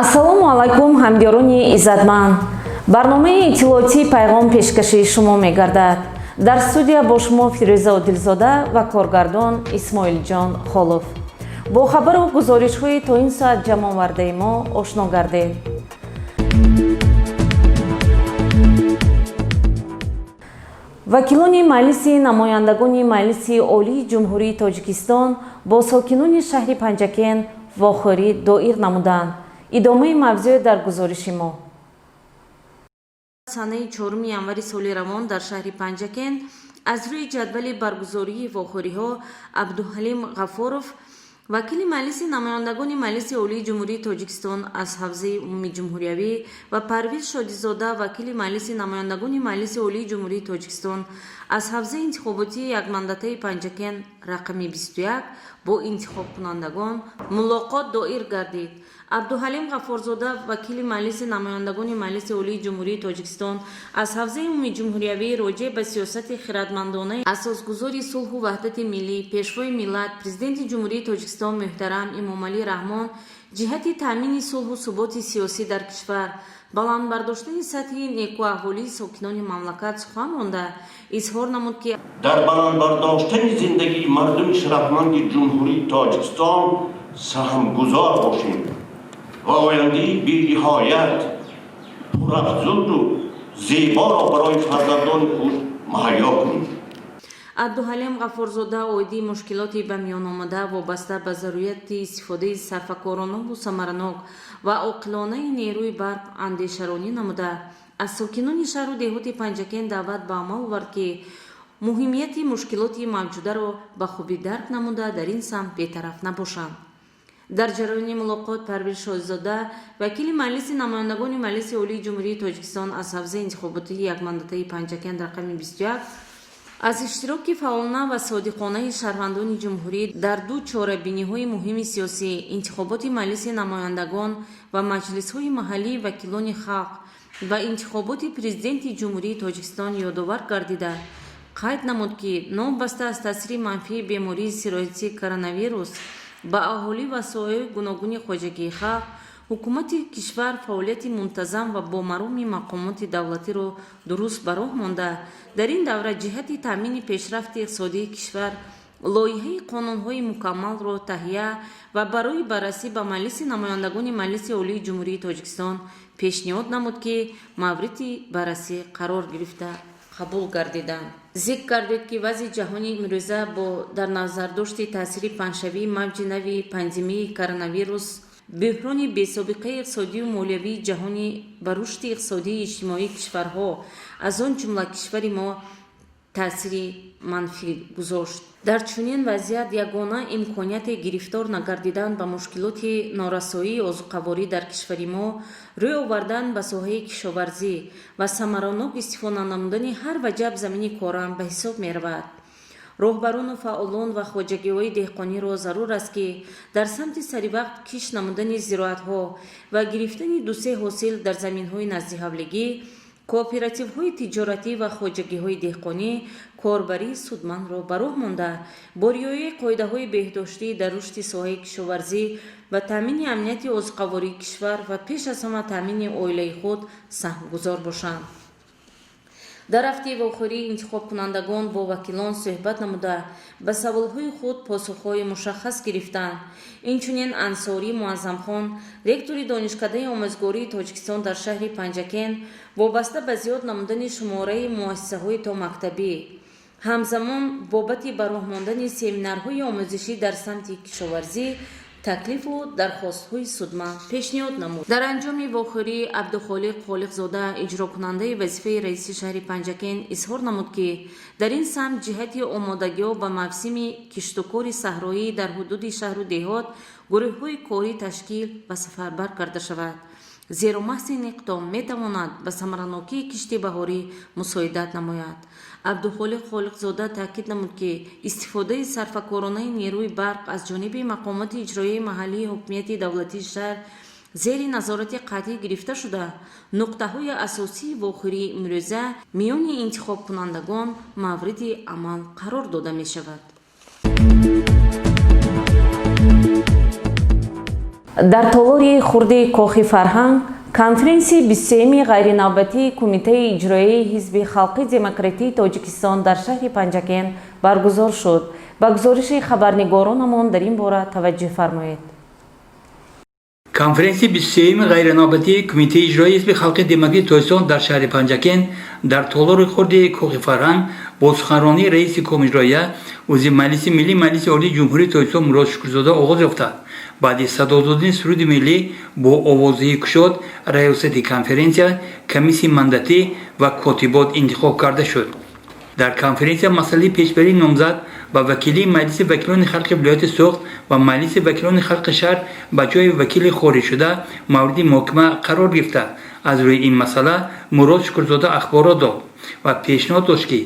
ассалому алайкум ҳамдиёрони иззатманд. барномаи иттилоотии пайғом пешкаши шумо мегардад. дар студия бо шумо фирӯза одилзода ва коргардон исмоилҷон холов. бо хабару гузоришҳои то ин соат ҷамъ овардаи мо ошно гардед. вакилони маҷлиси намояндагони маҷлиси олии ҷумҳурии тоҷикистон бо сокинони шаҳри панҷакен вохӯрӣ доир намуданд. идомаи мавзӯъ дар гузориши мо. санаи 4 январи соли равон дар шаҳри панҷакен аз рӯи ҷадвали баргузории вохӯриҳо абдуҳалим ғафуров, вакили маҷлиси намояндагони маҷлиси олии ҷумҳурии тоҷикистон аз ҳавзаи умуми ҷумҳуриявӣ ва парвиз шодизода, вакили маҷлиси намояндагони маҷлиси олии ҷумҳурии тоҷикистон аз ҳавзаи интихоботии якмандатаи панҷакен рақами 21 бо интихобкунандагон мулоқот доир гардид. абдуҳалим ғафурзода, вакили маҷлиси намояндагони маҷлиси олии ҷумҳурии тоҷикистон аз ҳавзаи умуми ҷумҳуриявӣ роҷеъ ба сиёсати хиратмандонаи асосгузори сулҳу ваҳдати миллӣ, пешвои миллат, президенти ҷумҳурии тоҷикистон муҳтарам Эмомалӣ Раҳмон ҷиҳати таъмини сулҳу суботи сиёсӣ дар кишвар, баландбардоштани сатҳи некуаҳволии сокинони мамлакат сухан ронда, изҳор намуд ки дар баландбардоштани зиндагии мардуми шарафманди ҷумҳурии тоҷикистон саҳмгузор бошем ва ояндаи бениҳоят пурафзуду зеборо барои фарзандони худ муҳайё кунем. абдуҳалим ғафурзода оидии мушкилоти ба миёномада вобаста ба зарурияти истифодаи сарфакоронаву самаранок ва оқилонаи нерӯи барқ андешаронӣ намуда, аз сокинони шаҳру деҳоти панҷакен даъват ба амал овард ки муҳимияти мушкилоти мавҷударо ба хубӣ дарк намуда дар ин самт бетараф набошанд. дар ҷараёни мулоқот парвиз шодизода, вакили маҷлиси намояндагони маҷлиси олии ҷумҳурии тоҷикистон аз ҳавзаи интихоботии якмандатаи панҷакен рақами 21 аз иштироки фаъолона ва содиқонаи шаҳрвандони ҷумҳурӣ дар ду чорабиниҳои муҳими сиёсӣ, интихоботи маҷлиси намояндагон ва маҷлисҳои маҳаллии вакилони халқ ва интихоботи президенти ҷумҳурии тоҷикистон ёдовар гардида, қайд намуд ки новбаста аз таъсири манфии бемории сироятии коронавирус ба аҳолӣ ва соҳаҳои гуногуни хоҷагии халқ, ҳукумати кишвар фаъолияти мунтазам ва бомароми мақомоти давлатиро дуруст ба роҳ монда, дар ин давра ҷиҳати таъмини пешрафти иқтисодии кишвар лоиҳаи қонунҳои мукаммалро таҳия ва барои баррасӣ ба маҷлиси намояндагони маҷлиси олии ҷумҳурии тоҷикистон пешниҳод намуд ки мавриди баррасӣ қарор гирифта қабул гардиданд. зикр гардид ки вазъи ҷаҳони имрӯза бо дар назардошти таъсири панҷшавии мавҷи нави пандемияи коронавирус, бӯҳрони бесобиқаи иқтисодию молиявии ҷаҳонӣ ба рушди иқтисодии иҷтимоии кишварҳо, аз он ҷумла кишвари мо таъсири манфӣ гузошт. дар чунин вазъият ягона имконияте гирифтор нагардидан ба мушкилоти норасоии озуқаворӣ дар кишвари мо рӯй овардан ба соҳаи кишоварзӣ ва самаранок истифода намудани ҳар ваҷаб замини корам ба ҳисоб меравад. роҳбарону фаъолон ва хоҷагиҳои деҳқониро зарур аст ки дар самти саривақт киш намудани зироатҳо ва гирифтани дусе ҳосил дар заминҳои назди ҳавлигӣ, кооперативҳои тиҷоратӣ ва хоҷагиҳои деҳқонӣ корбарии судмандро ба роҳ монда, бо риояи қоидаҳои беҳдоштӣ дар рушди соҳаи кишоварзӣ ва таъмини амнияти озуқавории кишвар ва пеш аз ҳама таъмини оилаи худ саҳмгузор бошанд. дар ҳафтаи вохӯрии интихобкунандагон бо вакилон суҳбат намуда ба саволҳои худ посухҳои мушаххас гирифтанд. инчунин Ансорӣ Муаззамхон, ректори донишкадаи омӯзгории Тоҷикистон дар шаҳри Панҷакен, вобаста ба зиёд намудани шумораи муассисаҳои томактабӣ, ҳамзамон бобати ба роҳ мондани семинарҳои омӯзишӣ дар самти кишоварзӣ таклифу дархостҳои судма пешниҳод намуд. дар анҷоми вохӯрӣ Абдухолиқ Холиқзода, иҷрокунандаи вазифаи раиси шаҳри Панҷакен, изҳор намуд ки дар ин самт ҷиҳати омодагиҳо ба мавсими киштукори саҳроӣ дар ҳудуди шаҳру деҳот гурӯҳҳои корӣ ташкил ва сафарбар карда шавад. зеро маҳз ин иқдом метавонад ба самаранокии кишти баҳорӣ мусоидат намояд. абдухолиқ холиқзода таъкид намуд ки истифодаи сарфакоронаи нерӯи барқ аз ҷониби мақомоти иҷроии маҳаллии ҳокимияти давлатии шаҳр зери назорати қатъӣ гирифта шуда, нуқтаҳои асосии ва охирии имрӯза миёни интихобкунандагон мавриди амал қарор дода мешавад. дар толори хурди кохи фарҳанг конференсияи 23-ми ғайринавбатии кумитаи иҷроии ҳизби халқи демократии тоҷикистон дар шаҳри панҷакен баргузор шуд. ба гузориши хабарнигоронамон дар ин бора таваҷҷӯҳ фармоед. конференсияи 23-ми ғайринавбатии кумитаи иҷроии ҳизби халқи демократии тоҷикистон дар шаҳри панҷакен дар толори хурди кохи фарҳанг бо суханронии раиси комиҷроия узи маҷлиси миллӣ маҷлиси олии ҷумҳурии тоҷикистон Мурод Шукрзода оғоз ёфта. баъди садододани суруди миллӣ бо овозии кушод раёсати конференсия комиссияи мандатӣ ва котибот интихоб карда шуд. дар конференсия масъалаи пешбарии номзад ба вакилии маҷлиси вакилони халқи вилояти Суғд ва маҷлиси вакилони халқи шаҳр ба ҷои вакили хориҷшуда мавриди муҳокима қарор гирифта. аз рӯи ин масъала Мурод Шукрзода ахборот дод ва пешниҳод дошт ки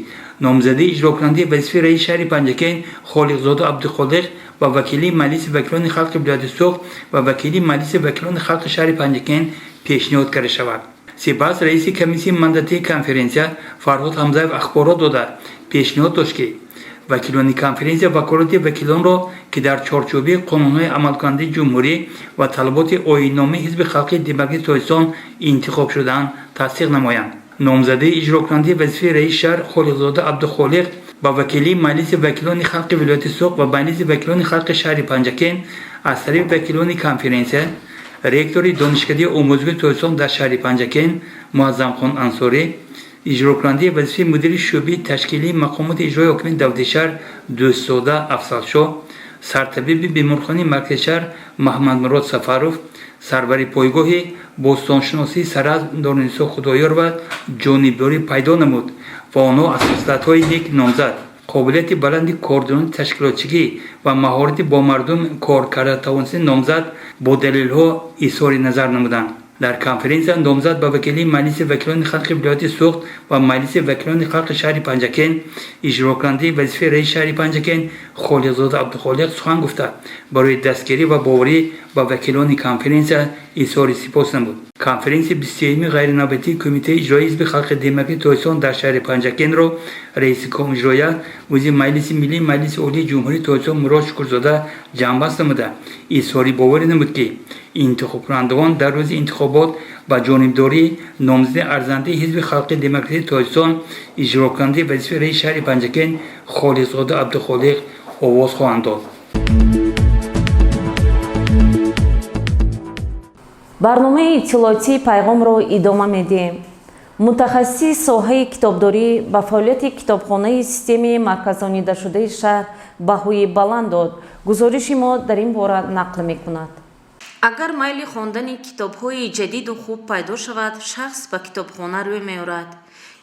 номзадии иҷрокунандаи вазифаи раиси шаҳри Панҷакен Холиқзода Абдухолиқ ва вакилии маҷлиси вакилони халқи вилояти Суғд ва вакилии маҷлиси вакилони халқи шаҳри Панҷакен пешниҳод карда шавад. сипас раиси комиссияи мандатии конференсия Фарҳод Ҳамзаев ахборот дода пешниҳод дошт ки вакилони конференсия ваколати вакилонро ки дар чорчӯбии қонунҳои амалкунандаи ҷумҳурӣ ва талаботи оинномаи ҳизби халқи демократии тоҷикистон интихоб шудаанд тасдиқ намоянд. номзадии иҷрокунандаи вазифаи раиси шаҳр Холиқзода Абдухолиқ ба вакилии маҷлиси вакилони халқи вилояти Суғд ва маҷлиси вакилони халқи шаҳри Панҷакен аз тариқи вакилони конференсия ректори донишгоҳи омӯзгои Тоҷикистон дар шаҳри Панҷакен Муаззамхон Ансорӣ, иҷрокунандаи вазифаи мудири шӯъбаи ташкилии мақомоти иҷроии ҳокимияти давлати шаҳр Дӯстзода Афзалшоҳ, сартабиби беморхонаи маркази шаҳр Маҳмадмурод Сафаров, сарвари пойгоҳи бостоншиносии Сараз Норнисо Худоёрова ҷонибдорӣ пайдо намуд ва онҳо аз хаслатҳои нек номзад, қобилияти баланди кординони ташкилотчигӣ ва маҳорати бо мардум кор карда тавонистани номзад бо далелҳо изҳори назар намуданд. дар конференсия номзад ба вакилии маҷлиси вакилони халқи вилояти Суғд ва маҷлиси вакилони халқи шаҳри Панҷакен иҷрокунандаи вазифаи раиси шаҳри Панҷакен Холиқзода Абдухолиқ сухан гуфта барои дастгирӣ ва боварӣ ба вакилони конференсия изҳори сипос намуд. конференсияи 23-ми ғайринавбатии кумитаи иҷроии ҳизби халқи демократии тоҷикистон дар шаҳри Панҷакенро раиси комиҷроия узи маҷлиси миллӣ маҷлиси олии ҷумҳурии тоҷикистон Мурод Шукрзода ҷамъбаст намуда изҳори боварӣ намуд ки интихобкунандагон дар рӯзи интихобот ба ҷонибдории номзади арзандаи ҳизби халқи демократии тоҷикистон иҷрокунандаи вазифаи раиси шаҳри Панҷакен Холиқзода Абдухолиқ овоз хоҳанд дод. барномаи иттилоотии пайғомро идома медиҳем. мутахассиси соҳаи китобдорӣ ба фаъолияти китобхонаи системаи марказонидашудаи шаҳр баҳои баланд дод. гузориши мо дар ин бора нақл мекунад. агар майли хондани китобҳои ҷадиду хуб пайдо шавад, шахс ба китобхона рӯй меорад.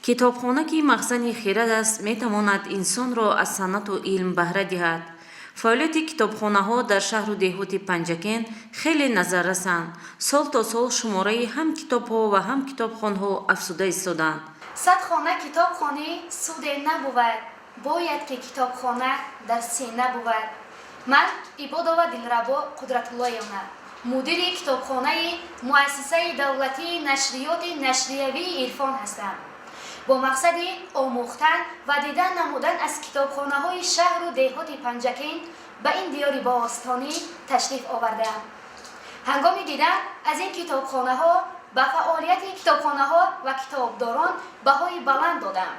китобхона ки махзани хирад аст, метавонад инсонро аз санъату илм баҳра диҳад. фаъолияти китобхонаҳо дар шаҳру деҳоти Панҷакен хеле назаррасанд. сол то сол шумораи ҳам китобҳо ва ҳам китобхонҳо афзуда истоданд. сад хона китобхонӣ суде набувад, бояд ки китобхона дар сина бувад. ман Ибодова Дилрабо Қудратуллоевна, мудири китобхонаи муассисаи давлатии нашриёти нашриявии Ирфон ҳастам. бо мақсади омӯхтан ва дидан намудан аз китобхонаҳои шаҳру деҳоти Панҷакен ба ин диёри бостонӣ ташлиф овардаам. ҳангоми дидан аз ин китобхонаҳо ба фаъолияти китобхонаҳо ва китобдорон баҳои баланд додам.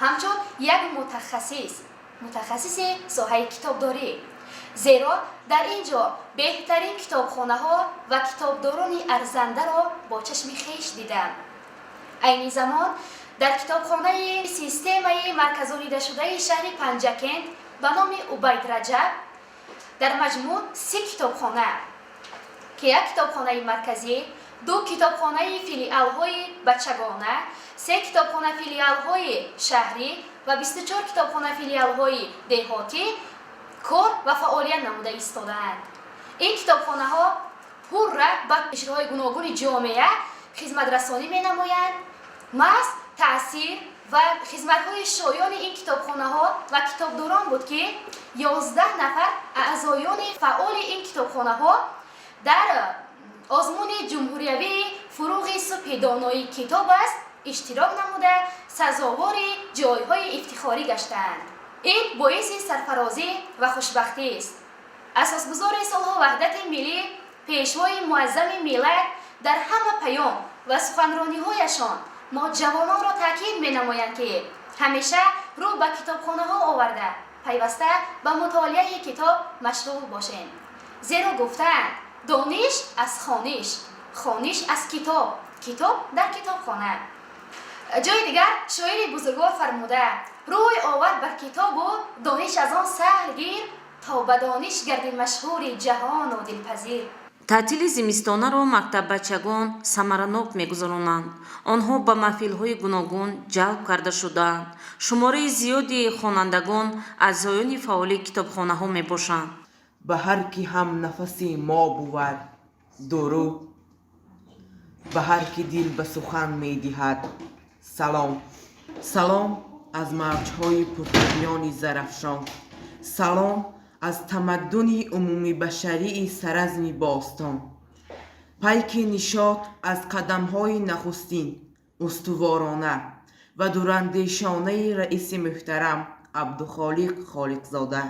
ҳамчун як мутахассиси соҳаи китобдорӣ. зеро дар ин ҷо беҳтарин китобхонаҳо ва китобдорони арзандаро бо чашми хеш дидам. айни замон дар китобхонаи системаи марказонидашудаи шаҳри Панҷакен ба номи Убайд Раҷаб дар маҷмӯъ 30 китобхона ки як китобхонаи марказӣ, 2 китобхонаи филиалҳои бачагона, 3 китобхона филиалҳои шаҳрӣ ва 24 китобхона филиалҳои деҳотӣ кор ва фаъолият намуда истодаанд. ин китобхонаҳо پرره به قشرهای گوناگون جامعه خدمت رسانی می نمایند. محض تأثیر و خدمت‌های شایان این کتابخانه ها و کتابداران بود که 11 نفر اعضایان فعال این کتابخانه ها در آزمون جمهوریوی فروغ صبح دانایی کتاب است اشتراک نموده سزاوار جایهای افتخاری گشتند. این باعث سرفرازی و خوشبختی است. اساسگزار سالها وحدت ملی، پیشوای معظم ملت در همه پیام و سخنرانی‌هایشان نوجوانان را تاکید می‌نمایند که همیشه رو به کتابخانه ها آورده پیوسته به مطالعه کتاب مشغول باشند. زیرا گفتند دانش از خوانش، خوانش از کتاب، کتاب در کتابخانه. جای دیگر شاعر بزرگوار فرموده روی آورد بر کتاب و دانش از آن سهل گیر تا به دانش گردی مشهور جهان و دلپذیر. تعطیل زمستانه مактаб бачагон самаранок мегузаронанд. онҳо ба маҳфилҳои гуногун ҷалб карда шудаанд. шумораи зиёди хонандагон аъзоёни фаъоли китобхонаҳо мебошанд. به هر کی هم نفسی ما بود درود، به هر کی دل به سخن می دهد سلام. سلام از موجهای پرتویان زرافشان، سلام از تمدن عمومی بشری سرزم باستان. پیک نشاط از قدم‌های نخستین استوارانه و دوراندیشانه رئیس محترم عبدالخالق خالقزاده.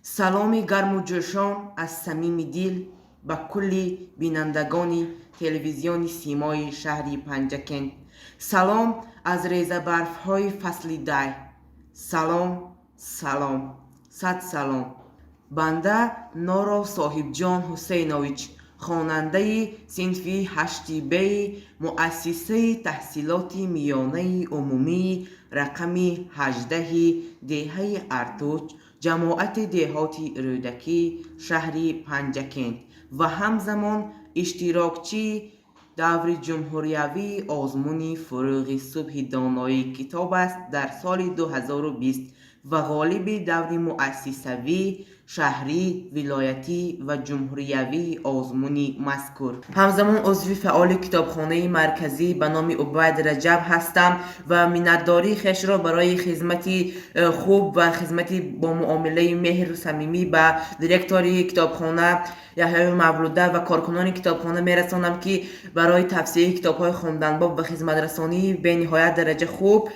سلام گرم و جوشان از صمیم دل به کل بینندگان تلویزیون سیمای شهر پنجکن. سلام از ریزه برف‌های فصل دی. سلام سلام صد سلام. بنده نورو صاحب جان حسینویچ، خواننده صنفی 8B مؤسسه تحصیلات میانه عمومی رقم 18 دهه ارتوچ جماعت دهاتی رودکی شهر پنجکن و همزمان اشتراکچی دور جمهوریوی آزمون فروغ صبح دانایی کتاب است در سال 2020 و غالب دور مؤسسوی شهری، ولایتی و جمهوریوی آزمونی مذکور. همزمان عضو فعال کتابخانه مرکزی به نام عبید رجب هستم و منتداری خویش را برای خدمت خوب و خدمت با معامله مهر و صمیمی به دیرکتوری کتابخانه یحیی مولوده و کارکنان کتابخانه میرسانم که برای توسعه کتاب‌های خواندنباب و خدمت رسانی به نهایت درجه خوب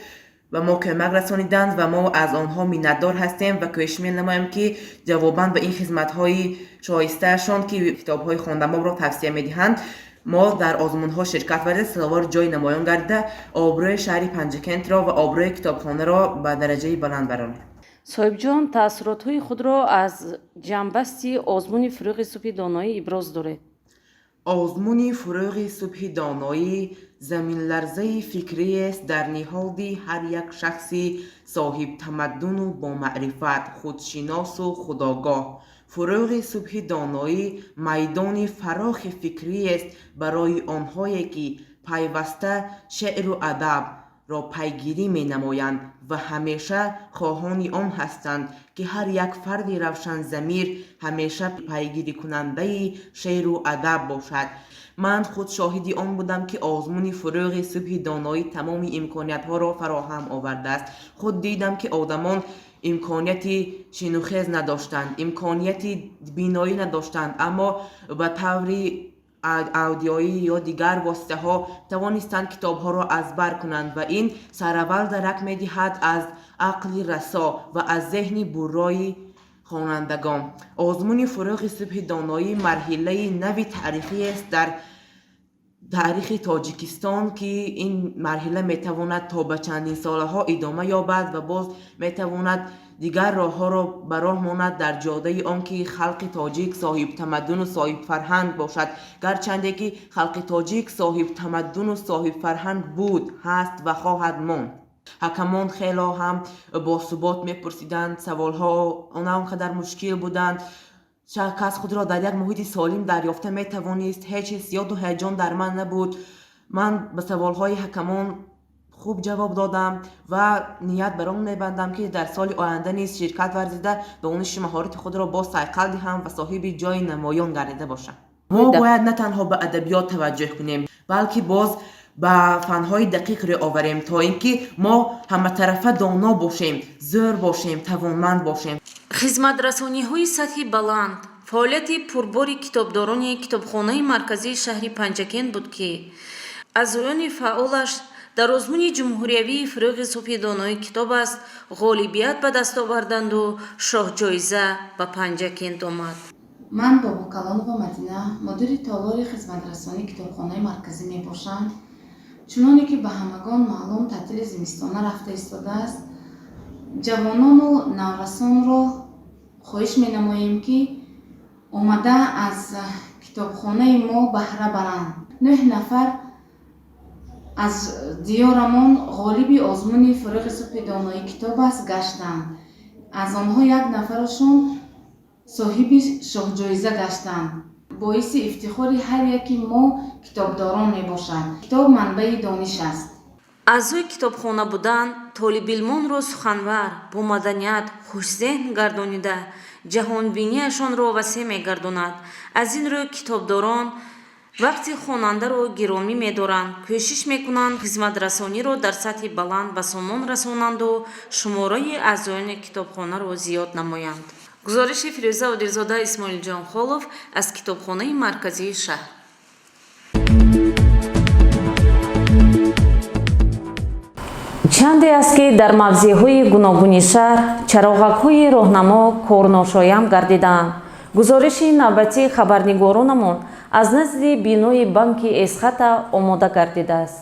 و ما کمک رسانیدند و ما از آنها منتدار هستیم و کوشش می‌نماییم که جواباً به این خدمت‌های شایسته‌شان که کتاب‌های خواندنباب را توصیه می‌دهند ما در آزمون‌ها شرکت ورزیده سزاوار جای نمایان گردیده آبروی شهر پنجکن را و آبروی کتابخانه را به درجه بلند برانیم. صاحب جان تأثیرات‌های خود را از جنبستی آزمون فروغ صبح دانایی ابراز دارید. آزمون فروغ صبح دانایی زمین لرزه فکری است در نهاد هر یک شخصی صاحب تمدن و با معرفت، خودشناس و خودآگاه. فروغ صبح دانایی میدان فراخ فکری است برای آنهایی که پیوسته شعر و ادب را پیگیری می نمایند و همیشه خواهان آن هستند که هر یک فرد روشن ضمیر همیشه پیگیری کننده شعر و ادب باشد. من خود شاهدی آن بودم که آزمون فروغ صبح دانایی تمام امکانیت ها را فراهم آورده است. خود دیدم که آدمان امکانیت شنوخیز نداشتند، امکانیت بینایی نداشتند، اما به طور اودیویی یا دیگر واسطه ها توانستند کتاب ها را از بر کنند و این سراول درک می دهد از عقل رسا و از ذهن برای خوانندگان. آزمون فروغ صبح دانایی مرحله نوی تاریخی است در تاریخ تاجیکستان که این مرحله می تواند تا به چندین سالها ادامه یابد و باز می تواند دیگر راه ها را براه ماند در جاده آن که خلق تاجیک صاحب تمدن و صاحب فرهنگ باشد. گرچنده که خلق تاجیک صاحب تمدن و صاحب فرهنگ بود، هست و خواهد ماند. حکمان خیلی هم با ثبات میپرسیدند، سوال ها آنقدر مشکل بودند کس خود را در یک محیط سالم دریافته میتوانست. هیچ حسیات و هیجان در من نبود. من به سوال های حکمان خوب جواب دادم و نیت بر آن میبندم که در سال آینده نیز شرکت ورزیده دانش مهارت خود را با صیقل دهم و صاحب جای نمایان گردیده باشم. ما باید نه تنها به ادبیات توجه کنیم بلکه باز به فنهای دقیق رو آوریم تا اینکه ما همه طرفه دانا باشیم، زور باشیم، توانمند باشیم. хизматрасониҳои сатҳи баланд фаъолияти пурбори китобдорони китобхонаи марказии шаҳри панҷакен буд ки аъзоёни фаъолаш дар озмуни ҷумҳуриявии фурӯғи субҳи донои китоб аст ғолибият ба даст оварданду шоҳҷоиза ба панҷакент омад. ман бобокалонова мадина мудири толори хизматрасонии китобхонаи марказӣ мебошам. чуноне ки ба ҳамагон маълум таътили зимистона рафта истодааст, ҷавонону наврасонро хоҳиш менамоем ки омада аз китобхонаи мо баҳра баранд. 9 нафар аз диёрамон ғолиби озмуни фурӯғи субҳи донои китоб аст гаштанд. аз онҳо 1 нафарашон соҳиби шоҳҷоиза гаштанд. боиси ифтихори ҳар яки мо китобдорон мебошад. китоб манбаи дониш аст. аъзои китобхона будан толибилмонро суханвар бо маданият хушзеҳн гардонида ҷаҳонбинияшонро васеъ мегардонад. аз ин рӯ китобдорон вақти хонандаро гиромӣ медоранд, кӯшиш мекунанд хизматрасониро дар сатҳи баланд ба сомон расонанду шумораи аъзоёни китобхонаро зиёд намоянд. гузориши фирӯза одилзода, исмоилҷон холов аз китобхонаи марказии шаҳр. чанде аст ки дар мавзеъҳои гуногуни шаҳр чароғакҳои роҳнамо корношоям гардидаанд. гузориши навбатии хабарнигоронамон аз назди бинои банки эсхата омода гардидааст.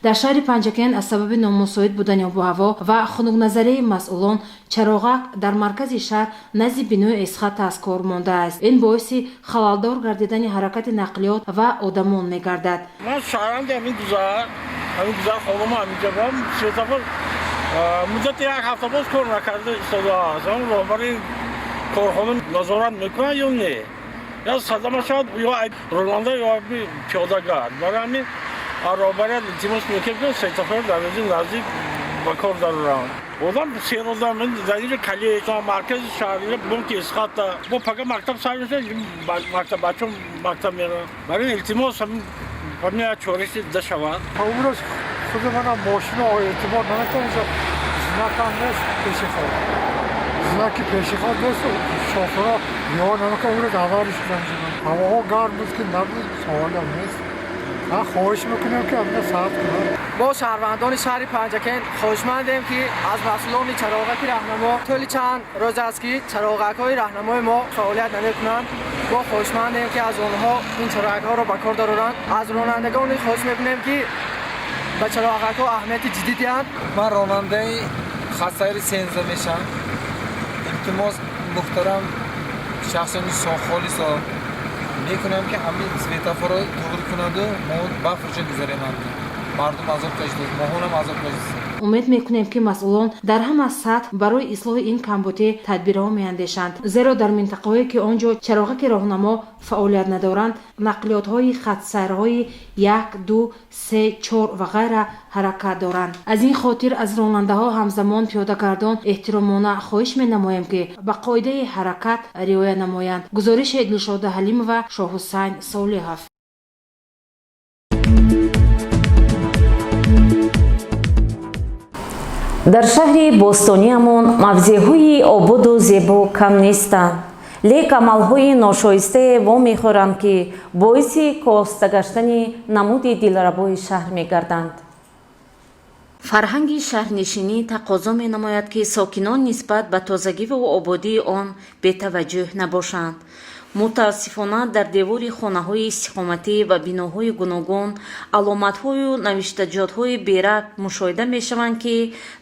дар шаҳри панҷакен аз сабаби номусоид будани обу ҳаво ва хунукназарии масъулон чароғак дар маркази шаҳр назди бинои эсхат аз кор мондааст. ин боиси халалдор гардидани ҳаракати нақлиёт ва одамон мегардад. ман шаҳранди ҳамин гузар хонума ҳаминҷа бам сетафар муддати 1 ҳафта боз кор накарда истодааст. роҳбари корхона назорат мекунад ё не? я садама шавад ё ронанда ё пиёдагар. барои ҳамин роҳбарият илтимос мекард ки сетафар дар наздик ба кор дароранд. одам серода мен дар инҷо калиеша маркази шаҳри бонки эсхата бо пага мактаб сар мешавад бачаҳо мактаб мераванд. барои илтимос ҳамин чориши дида шавад. умрос худи манам мошино эътибор наметавонам знакам нест пешиход знаки пешиход нест шофёрро ё намека умрос аварӣ шудан ҳавоҳо гарм буд ки набуд саволам нест. من خواهش میکنم که همه صبر کنند. با شهروندان شهر پنجاکن خواهشمندیم که از مسئولان چراغک راهنما طول چند روز است که چراغک‌های راهنمای ما فعالیت نمی‌کنند. با خواهشمندیم که از آنها این چراغک‌ها را به کار درآورند. از رانندگان خواهش می‌کنیم که به چراغک‌ها اهمیت جدی دهند. من راننده خسیر سنزه میشم. التماس محترم شخصانی خالص میکنم که همین سویتافر رو توغیر کنند و ما بفرش گذاریم مردم عذاب کشید ما هم عذاب کشید. умед мекунем ки масъулон дар ҳама сатҳ барои ислоҳи ин камбудӣ тадбирҳо меандешанд, зеро дар минтақаҳое ки он ҷо чароғаки роҳнамо фаъолият надоранд нақлиётҳои хатсайрҳои 1, 2, 3, 4 ва ғайра ҳаракат доранд. аз ин хотир аз ронандаҳо ҳамзамон пиёдагардон эҳтиромона хоҳиш менамоем ки ба қоидаи ҳаракат риоя намоянд. гузориши Дилшода Ҳалимова, Шоҳҳусайн Солиҳов. дар шаҳри бостониамон мавзеъҳои ободу зебо кам нестанд, лек амалҳои ношоистае во мехӯранд ки боиси костагаштани намуди дилрабои шаҳр мегарданд. фарҳанги шаҳрнишинӣ тақозо менамояд ки сокинон нисбат ба тозагиву ободии он бетаваҷҷӯҳ набошанд. мутаассифона дар девори хонаҳои истиқоматӣ ва биноҳои гуногун аломатҳою навиштаҷотҳои берак мушоҳида мешаванд ки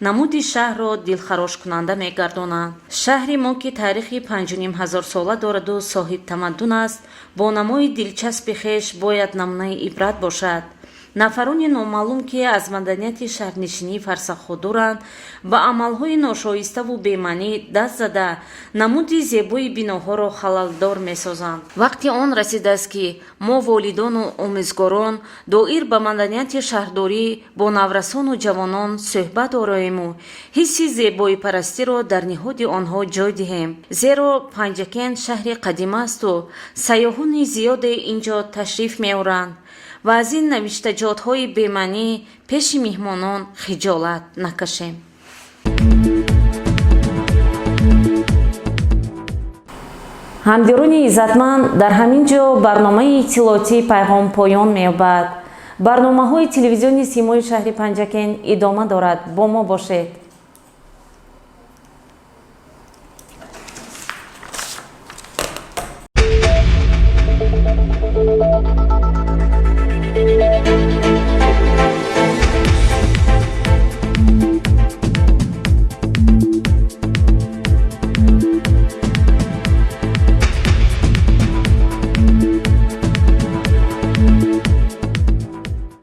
намуди шаҳрро дилхарошкунанда мегардонанд. шаҳри мо ки таърихи 5500 сола дораду соҳибтамаддун аст, бо намои дилчаспи хеш бояд намунаи ибрат бошад. нафарони номаълум ки аз маданияти шаҳрнишинӣ фарсахҳо доранд ба амалҳои ношоиставу бемаънӣ даст зада намуди зебои биноҳоро халалдор месозанд. вақти он расидааст ки мо волидону омӯзгорон доир ба маданияти шаҳрдорӣ бо наврасону ҷавонон суҳбат ороему ҳисси зебоипарастиро дар ниҳоди онҳо ҷой диҳем, зеро Панҷакен шаҳри қадим асту сайёҳони зиёде инҷо ташриф меоранд ва аз ин навиштаҷотҳои бемаънӣ пеши меҳмонон хиҷолат накашем. ҳамдирони иззатманд, дар ҳамин ҷо барномаи иттилоотии пайғом поён меёбад. барномаҳои телевизиони Симои шаҳри Панҷакен идома дорад. бо мо бошед.